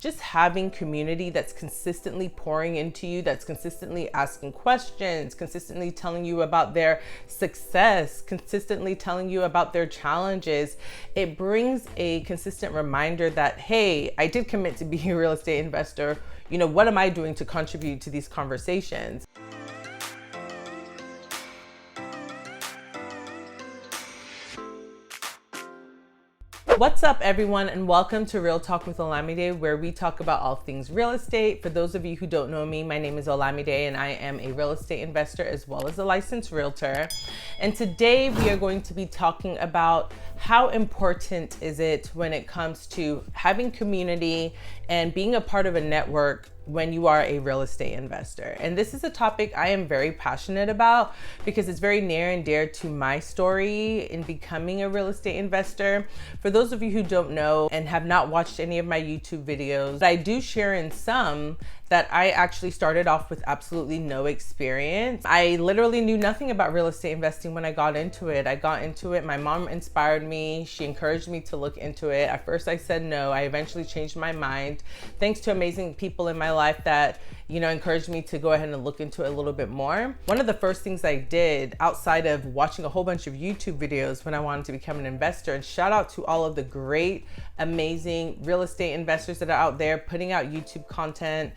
just having community that's consistently pouring into you, that's consistently asking questions, consistently telling you about their success, consistently telling you about their challenges, it brings a consistent reminder that, hey, I did commit to be a real estate investor. You know, what am I doing to contribute to these conversations? What's up, everyone, and welcome to Real Talk with Olamide, where we talk about all things real estate. For those of you who don't know me, my name is Olamide, and I am a real estate investor as well as a licensed realtor. And today we are going to be talking about how important is it when it comes to having community and being a part of a network when you are a real estate investor. And this is a topic I am very passionate about because it's very near and dear to my story in becoming a real estate investor. For those of you who don't know and have not watched any of my YouTube videos, I do share in some that I actually started off with absolutely no experience. I literally knew nothing about real estate investing when I got into it. My mom inspired me. She encouraged me to look into it. At first I said no. I eventually changed my mind thanks to amazing people in my life that, encouraged me to go ahead and look into it a little bit more. One of the first things I did outside of watching a whole bunch of YouTube videos when I wanted to become an investor, and shout out to all of the great, amazing real estate investors that are out there putting out YouTube content.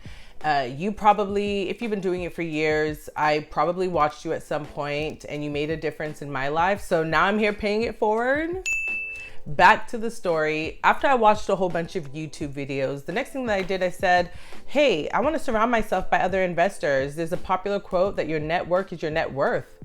You probably, if you've been doing it for years, I probably watched you at some point and you made a difference in my life. So now I'm here paying it forward. Back to the story. After I watched a whole bunch of YouTube videos, the next thing that I did, I said, hey, I want to surround myself by other investors. There's a popular quote that your network is your net worth.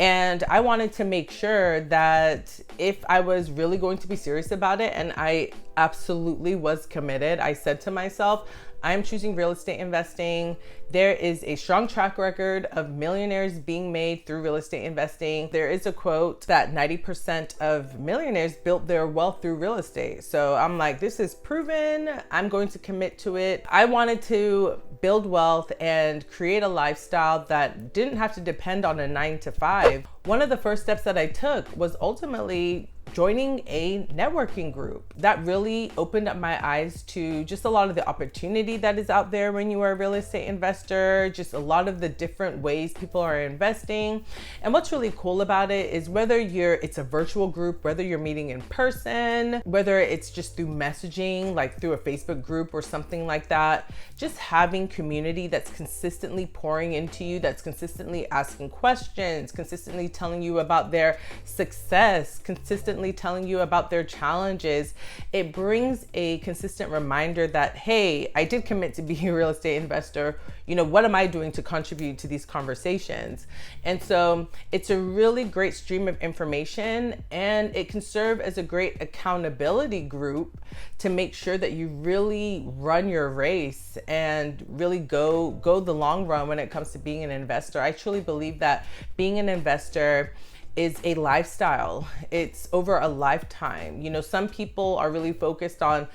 And I wanted to make sure that if I was really going to be serious about it, and I absolutely was committed, I said to myself, I'm choosing real estate investing. There is a strong track record of millionaires being made through real estate investing. There is a quote that 90% of millionaires built their wealth through real estate. So I'm like, this is proven. I'm going to commit to it. I wanted to build wealth and create a lifestyle that didn't have to depend on a 9-to-5. One of the first steps that I took was ultimately joining a networking group. That really opened up my eyes to just a lot of the opportunity that is out there when you are a real estate investor, just a lot of the different ways people are investing. And what's really cool about it is whether it's a virtual group, whether you're meeting in person, whether it's just through messaging, like through a Facebook group or something like that, just having community that's consistently pouring into you, that's consistently asking questions, consistently telling you about their success, consistently telling you about their challenges, it brings a consistent reminder that, hey, I did commit to be a real estate investor. What am I doing to contribute to these conversations? And so it's a really great stream of information, and it can serve as a great accountability group to make sure that you really run your race and really go the long run when it comes to being an investor. I truly believe that being an investor is a lifestyle. It's over a lifetime. Some people are really focused on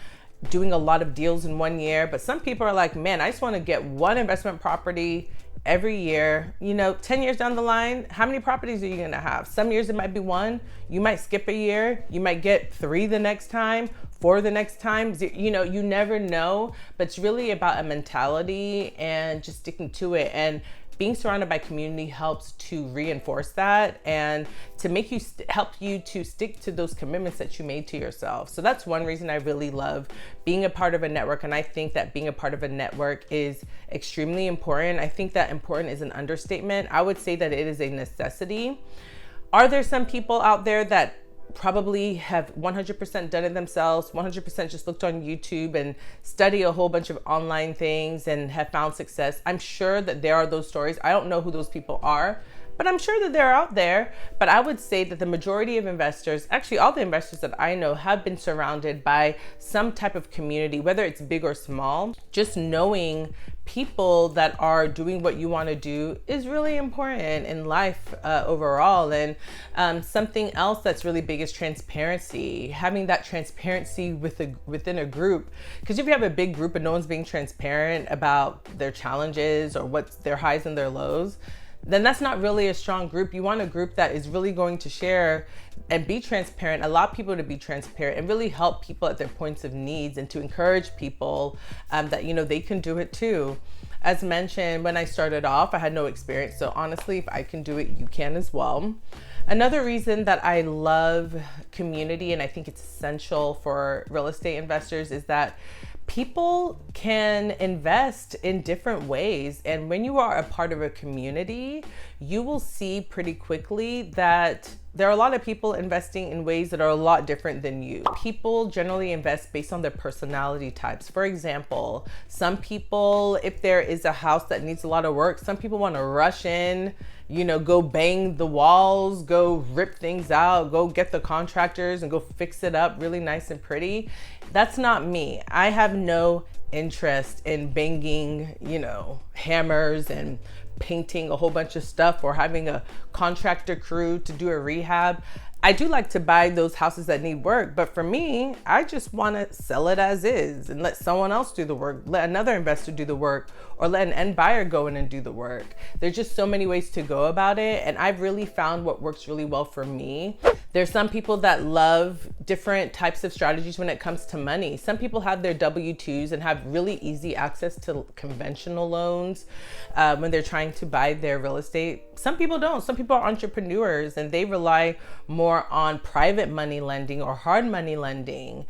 doing a lot of deals in 1 year, but some people are like, man, I just want to get one investment property every year. 10 years down the line, how many properties are you going to have? Some years it might be one. You might skip a year. You might get 3 the next time, 4 the next time. You never know, but it's really about a mentality and just sticking to it. And being surrounded by community helps to reinforce that and to make you help you to stick to those commitments that you made to yourself. So that's one reason I really love being a part of a network. And I think that being a part of a network is extremely important. I think that important is an understatement. I would say that it is a necessity. Are there some people out there that probably have 100% done it themselves, 100% just looked on YouTube and study a whole bunch of online things and have found success? I'm sure that there are those stories. I don't know who those people are, but I'm sure that they're out there. But I would say that the majority of investors, actually all the investors that I know, have been surrounded by some type of community, whether it's big or small. Just knowing people that are doing what you want to do is really important in life overall. And something else that's really big is transparency. Having that transparency within a group, because if you have a big group and no one's being transparent about their challenges or what's their highs and their lows, then that's not really a strong group. You want a group that is really going to share and be transparent, allow people to be transparent, and really help people at their points of needs, and to encourage people that, you know, they can do it too. As mentioned, when I started off, I had no experience. So honestly, if I can do it, you can as well. Another reason that I love community, and I think it's essential for real estate investors, is that people can invest in different ways. And when you are a part of a community, you will see pretty quickly that there are a lot of people investing in ways that are a lot different than you. People generally invest based on their personality types. For example, some people, if there is a house that needs a lot of work, some people want to rush in, you know, go bang the walls, go rip things out, go get the contractors and go fix it up really nice and pretty. That's not me. I have no interest in banging, you know, hammers and painting a whole bunch of stuff, or having a contractor crew to do a rehab. I do like to buy those houses that need work, but for me, I just want to sell it as is and let someone else do the work, let another investor do the work, or let an end buyer go in and do the work. There's just so many ways to go about it, and I've really found what works really well for me. There's some people that love different types of strategies when it comes to money. Some people have their W-2s and have really easy access to conventional loans when they're trying to buy their real estate. Some people don't. Some people are entrepreneurs and they rely more on private money lending or hard money lending.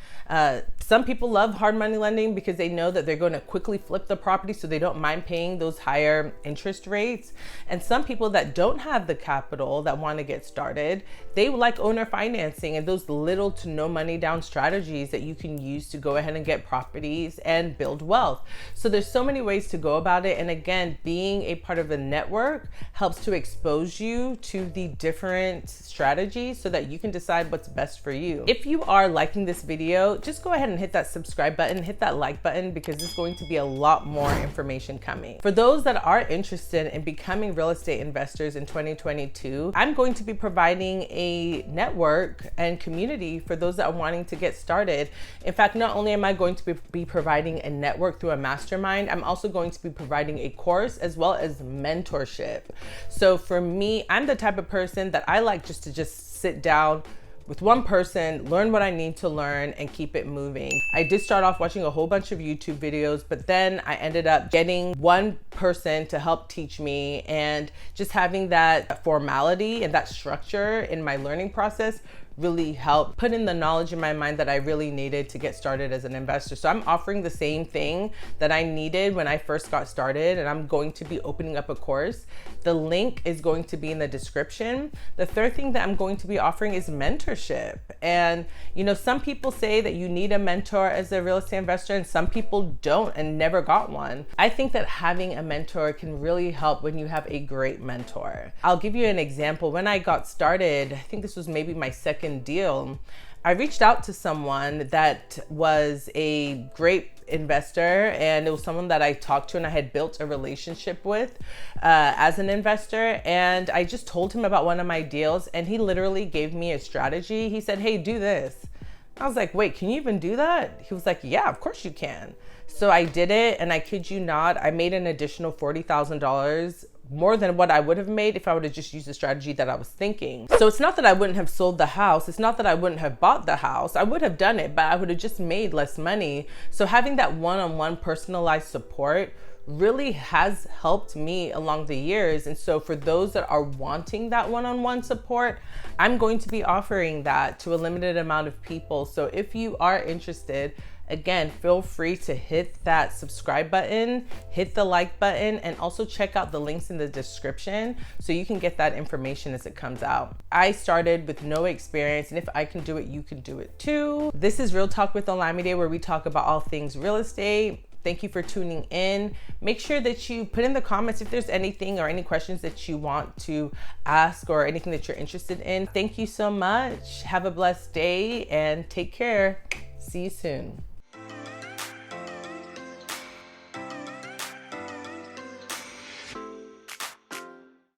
Some people love hard money lending because they know that they're going to quickly flip the property, so they don't mind paying those higher interest rates. And some people that don't have the capital that want to get started, they like owner financing and those little to no money down strategies that you can use to go ahead and get properties and build wealth. So there's so many ways to go about it. And again, being a part of a network helps to expose you to the different strategies so that you can decide what's best for you. If you are liking this video, just go ahead and hit that subscribe button, hit that like button, because there's going to be a lot more information coming. For those that are interested in becoming real estate investors in 2022, I'm going to be providing a network and community for those that are wanting to get started. In fact, not only am I going to be providing a network through a mastermind, I'm also going to be providing a course as well as mentorship. So for me, I'm the type of person that I like just to sit down with one person, learn what I need to learn, and keep it moving. I did start off watching a whole bunch of YouTube videos, but then I ended up getting one person to help teach me, and just having that formality and that structure in my learning process really helped put in the knowledge in my mind that I really needed to get started as an investor. So I'm offering the same thing that I needed when I first got started, and I'm going to be opening up a course. The link is going to be in the description. The third thing that I'm going to be offering is mentorship. And you know, some people say that you need a mentor as a real estate investor, and some people don't and never got one. I think that having a mentor can really help when you have a great mentor. I'll give you an example. When I got started, I think this was maybe my second deal, I reached out to someone that was a great investor, and it was someone that I talked to and I had built a relationship with as an investor. And I just told him about one of my deals, and he literally gave me a strategy. He said, "Hey, do this." I was like, "Wait, can you even do that?" He was like, "Yeah, of course you can." So I did it, and I kid you not, I made an additional $40,000, more than what I would have made if I would have just used the strategy that I was thinking. So it's not that I wouldn't have sold the house. It's not that I wouldn't have bought the house. I would have done it, but I would have just made less money. So having that one-on-one personalized support really has helped me along the years. And so for those that are wanting that one-on-one support, I'm going to be offering that to a limited amount of people. So if you are interested, again, feel free to hit that subscribe button, hit the like button, and also check out the links in the description so you can get that information as it comes out. I started with no experience, and if I can do it, you can do it too. This is Real Talk with Olamide, where we talk about all things real estate. Thank you for tuning in. Make sure that you put in the comments if there's anything or any questions that you want to ask or anything that you're interested in. Thank you so much. Have a blessed day and take care. See you soon.